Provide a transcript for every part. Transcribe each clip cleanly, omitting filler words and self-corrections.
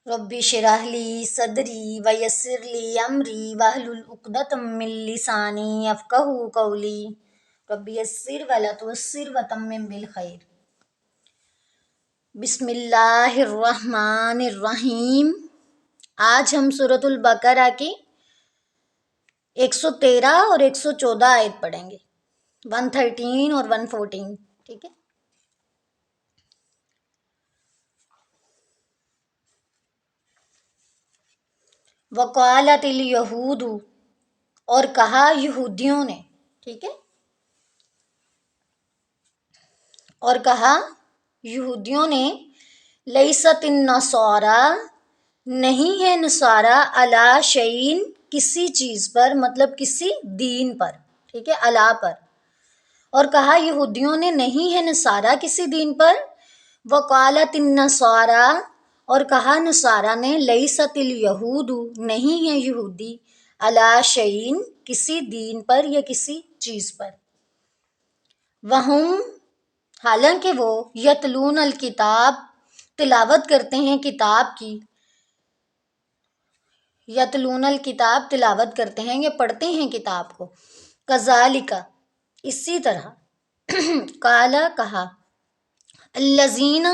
ربی اشرح لی صدری ویسر لی امری واحلل عقدۃ من لسانی یفقہوا قولی ربی یسر ولا تعسر وتمم بالخیر۔ بسم اللہ الرحمن الرحیم۔ آج ہم سورۃ البقرہ کی 113 اور 114 آیت پڑھیں گے، 113 اور 114، ٹھیک ہے۔ وقالت الیہود، اور کہا یہودیوں نے، ٹھیک ہے، اور کہا یہودیوں نے، لیست النصارى، نہیں ہے نصارہ، علی شیء، کسی چیز پر، مطلب کسی دین پر، ٹھیک ہے، علی پر۔ اور کہا یہودیوں نے نہیں ہے نصارہ کسی دین پر۔ وقالت النصارى، اور کہا نصارہ نے، لیست الیہود، نہیں ہے یہودی، علی شیء، کسی دین پر یا کسی چیز پر۔ وہم، حالانکہ وہ، یتلون الکتاب، تلاوت کرتے ہیں کتاب کی، یتلون الکتاب، تلاوت کرتے ہیں یا پڑھتے ہیں کتاب کو، کذالک، اسی طرح، قالا، کہا، الذین،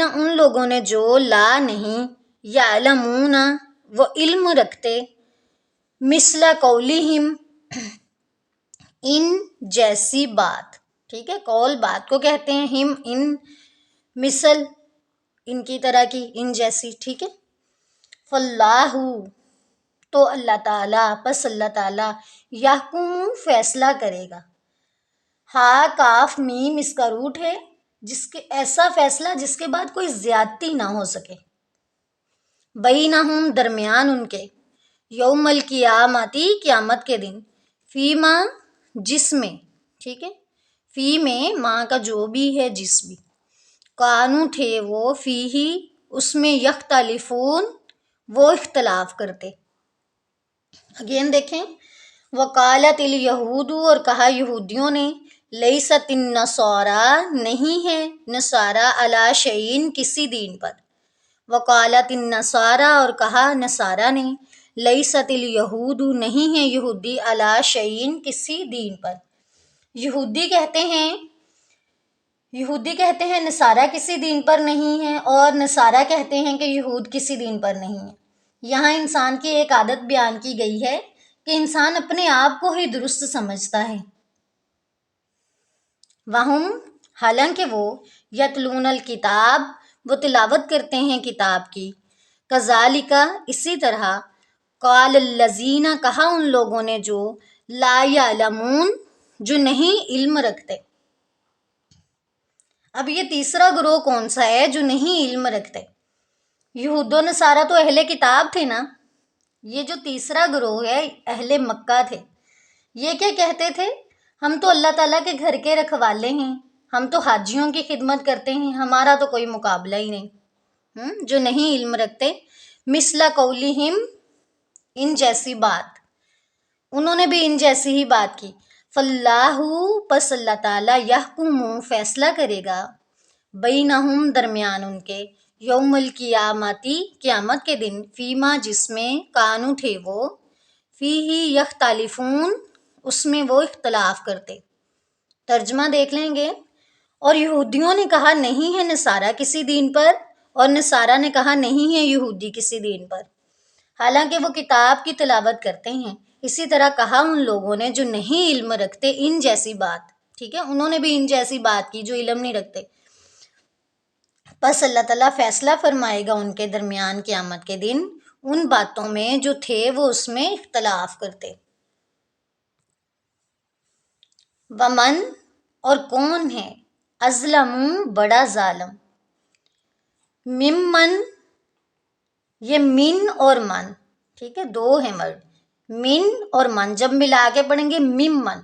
ان لوگوں نے جو، لا نہیں، یعلمون، وہ علم رکھتے، مثل قولہم، ان جیسی بات، ٹھیک ہے، قول بات کو کہتے ہیں، ہم ان، مثل ان کی طرح کی، ان جیسی، ٹھیک ہے۔ فاللہ، تو اللہ تعالیٰ، پس اللہ تعالیٰ، یحکم، فیصلہ کرے گا، ہا کاف میم، اس کا روٹ ہے، ایسا فیصلہ جس کے بعد کوئی زیادتی نہ ہو سکے، بینہم، درمیان ان کے، یوم القیامتی، قیامت کے دن، فیما، جس میں، ٹھیک ہے، فی میں، ماں کا جو بھی ہے، جس بھی، کانو، تھے وہ، فیہی، اس میں، یختلفون، وہ اختلاف کرتے۔ اگین دیکھیں، وقالت الیہود، اور کہا یہودیوں نے، لیست النصارى، نہیں ہے نصارہ، علی شیء، کسی دین پر۔ وقالت النصارى، اور کہا نصارہ نے، لیست الیہود، نہیں ہے یہودی، علی شیء، کسی دین پر۔ یہودی کہتے ہیں نصارہ کسی دین پر نہیں ہے، اور نصارہ کہتے ہیں کہ یہود کسی دین پر نہیں ہے۔ یہاں انسان کی ایک عادت بیان کی گئی ہے کہ انسان اپنے آپ کو ہی درست سمجھتا ہے۔ وہم، حالانکہ وہ، یتلون الکتاب، وہ تلاوت کرتے ہیں کتاب کی، کذالک، اسی طرح، قال الذین، کہا ان لوگوں نے جو، لا یعلمون، جو نہیں علم رکھتے۔ اب یہ تیسرا گروہ کون سا ہے جو نہیں علم رکھتے؟ یہود و نصارہ تو اہل کتاب تھے نا، یہ جو تیسرا گروہ ہے، اہل مکہ تھے۔ یہ کیا کہتے تھے؟ ہم تو اللہ تعالیٰ کے گھر کے رکھوالے ہیں، ہم تو حاجیوں کی خدمت کرتے ہیں، ہمارا تو کوئی مقابلہ ہی نہیں۔ جو نہیں علم رکھتے، مثل قولہم، ان جیسی بات، انہوں نے بھی ان جیسی ہی بات کی۔ فاللہ، پس اللہ تعالیٰ، یحکم، فیصلہ کرے گا، بینہم، درمیان ان کے، یوم القیامتی، قیامت کے دن، فیما، جس میں، کانو، تھے وہ، فیہی، یختلفون، اس میں وہ اختلاف کرتے۔ ترجمہ دیکھ لیں گے۔ اور یہودیوں نے کہا نہیں ہے نصارہ کسی دین پر، اور نصارہ نے کہا نہیں ہے یہودی کسی دین پر، حالانکہ وہ کتاب کی تلاوت کرتے ہیں۔ اسی طرح کہا ان لوگوں نے جو نہیں علم رکھتے، ان جیسی بات، ٹھیک ہے، انہوں نے بھی ان جیسی بات کی جو علم نہیں رکھتے۔ پس اللہ تعالیٰ فیصلہ فرمائے گا ان کے درمیان قیامت کے دن، ان باتوں میں جو تھے وہ اس میں اختلاف کرتے۔ ومن، اور کون ہے، اظلم، بڑا ظالم، ممن، یہ من اور من، ٹھیک ہے، دو ہیں ورڈ، من اور من، جب ملا کے پڑھیں گے ممن،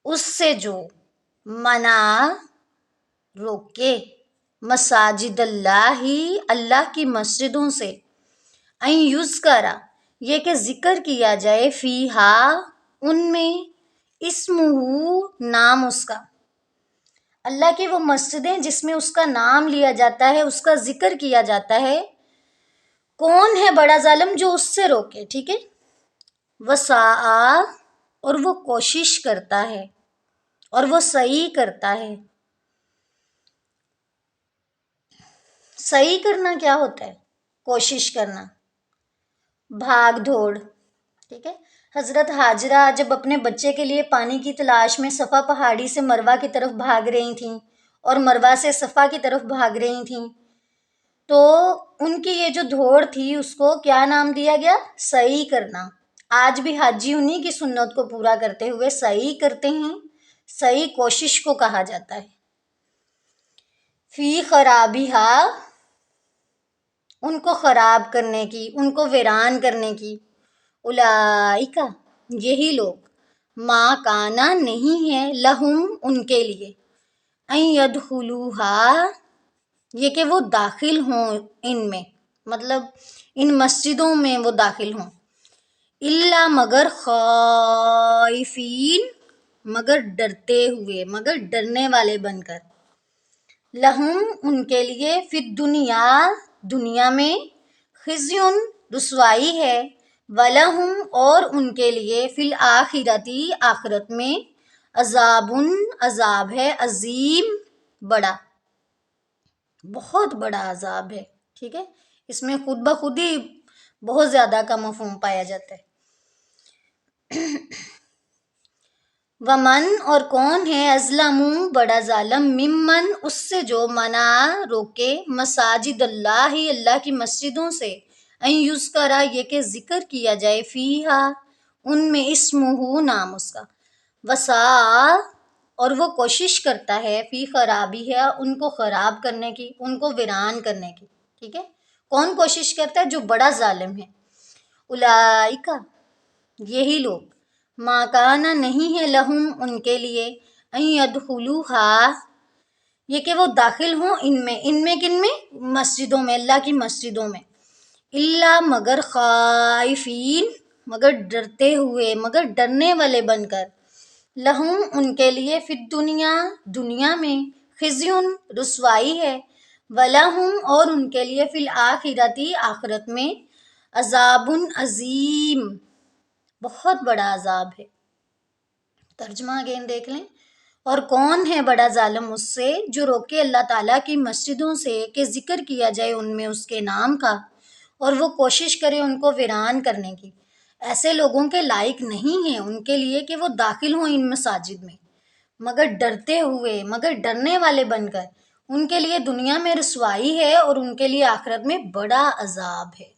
اس سے جو، منع، روکے، مساجد اللہ، اللہ کی مسجدوں سے، این یذکر، یہ کہ ذکر کیا جائے، فیہا، ان میں، اسمہ، نام اس کا، اللہ کی وہ مسجدیں جس میں اس کا نام لیا جاتا ہے، اس کا ذکر کیا جاتا ہے، کون ہے بڑا ظالم جو اس سے روکے؟ ٹھیک ہے، وسعا، اور وہ کوشش کرتا ہے اور وہ صحیح کرتا ہے۔ صحیح کرنا کیا ہوتا ہے؟ کوشش کرنا، بھاگ دوڑ، ٹھیک ہے۔ حضرت حاجرہ جب اپنے بچے کے لیے پانی کی تلاش میں صفا پہاڑی سے مروہ کی طرف بھاگ رہی تھیں اور مروہ سے صفا کی طرف بھاگ رہی تھیں، تو ان کی یہ جو دوڑ تھی اس کو کیا نام دیا گیا؟ صحیح کرنا۔ آج بھی حاجی انہی کی سنت کو پورا کرتے ہوئے صحیح کرتے ہیں، صحیح کوشش کو کہا جاتا ہے۔ فی خرابیہا، ان کو خراب کرنے کی، ان کو ویران کرنے کی، اولئک، یہی لوگ، ما کانا، نہیں ہے، لہم، ان کے لیے، ان یدخلوہا، یہ کہ وہ داخل ہوں ان میں، مطلب ان مسجدوں میں وہ داخل ہوں، الا، مگر، خائفین، مگر ڈرتے ہوئے، مگر ڈرنے والے بن کر، لہم، ان کے لیے، فی الدنیا، دنیا میں، خزیٌ، رسوائی ہے، ولہم، اور ان کے لیے، فی الآخرتی، آخرت میں، عذاب، عذاب ہے، عظیم، بڑا، بہت بڑا عذاب ہے، ٹھیک ہے۔ اس میں خود بخود ہی بہت زیادہ کا مفہوم پایا جاتا ہے۔ ومن، اور کون ہے، ازلم، بڑا ظالم، ممن، اس سے جو، منع، روکے، مساجد اللہ، اللہ کی مسجدوں سے، ان یذکر، یہ کہ ذکر کیا جائے، فیہا، ان میں، اسمہ، نام اس کا، وسعا، اور وہ کوشش کرتا ہے، فی خرابیہا، ان کو خراب کرنے کی، ان کو ویران کرنے کی، ٹھیک ہے۔ کون کوشش کرتا ہے؟ جو بڑا ظالم ہے۔ اولئک، یہی لوگ، ما کانا، نہیں ہے، لہم، ان کے لیے، ان یدخلوہا، یہ کہ وہ داخل ہوں ان میں کن میں؟ مسجدوں میں، اللہ کی مسجدوں میں، الا، مگر، خائفین، مگر ڈرتے ہوئے، مگر ڈرنے والے بن کر، لہم، ان کے لیے، فی الدنیا، دنیا میں، خزیٌ، رسوائی ہے، ولہم، اور ان کے لیے، فی الآخرتی، آخرت میں، عذاب، عظیم، بہت بڑا عذاب ہے۔ ترجمہ اگین دیکھ لیں۔ اور کون ہے بڑا ظالم اس سے جو روکے اللہ تعالیٰ کی مسجدوں سے کہ ذکر کیا جائے ان میں اس کے نام کا، اور وہ کوشش کرے ان کو ویران کرنے کی۔ ایسے لوگوں کے لائق نہیں ہیں ان کے لیے کہ وہ داخل ہوں ان مساجد میں، مگر ڈرتے ہوئے، مگر ڈرنے والے بن کر، ان کے لیے دنیا میں رسوائی ہے اور ان کے لیے آخرت میں بڑا عذاب ہے۔